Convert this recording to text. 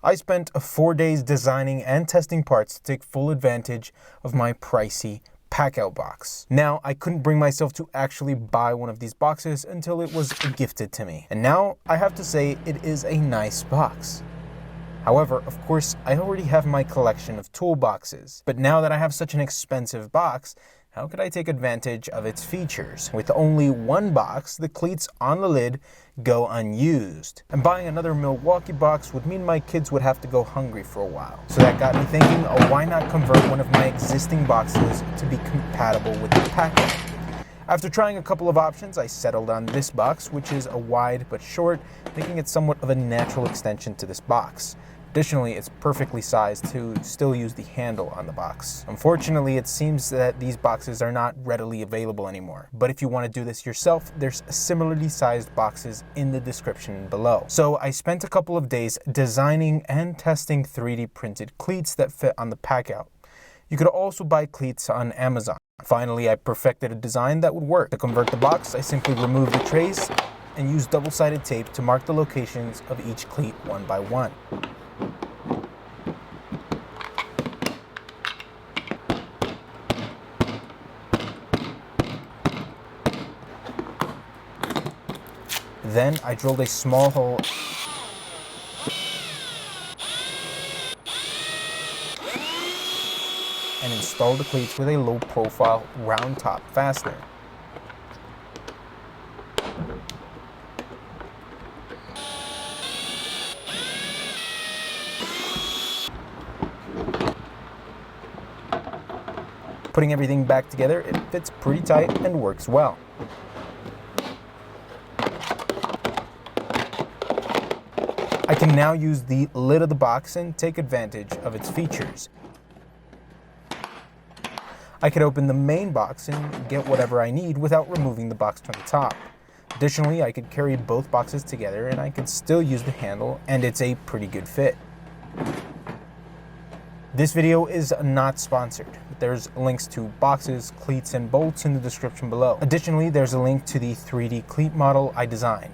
I spent 4 days designing and testing parts to take full advantage of my pricey PACKOUT box. Now, I couldn't bring myself to actually buy one of these boxes until it was gifted to me. And now, I have to say, it is a nice box. However, of course, I already have my collection of toolboxes. But now that I have such an expensive box, how could I take advantage of its features? With only one box, the cleats on the lid go unused. And buying another Milwaukee box would mean my kids would have to go hungry for a while. So that got me thinking, why not convert one of my existing boxes to be compatible with the PACKOUT? After trying a couple of options, I settled on this box, which is a wide but short, making it somewhat of a natural extension to this box. Additionally, it's perfectly sized to still use the handle on the box. Unfortunately, it seems that these boxes are not readily available anymore. But if you want to do this yourself, there's similarly sized boxes in the description below. So I spent a couple of days designing and testing 3D printed cleats that fit on the PACKOUT. You could also buy cleats on Amazon. Finally, I perfected a design that would work. To convert the box, I simply removed the trays and used double-sided tape to mark the locations of each cleat one by one. Then I drilled a small hole and installed the cleats with a low-profile round-top fastener. Putting everything back together, it fits pretty tight and works well. I can now use the lid of the box and take advantage of its features. I could open the main box and get whatever I need without removing the box from the top. Additionally, I could carry both boxes together and I could still use the handle, and it's a pretty good fit. This video is not sponsored. There's links to boxes, cleats, and bolts in the description below. Additionally, there's a link to the 3D cleat model I designed.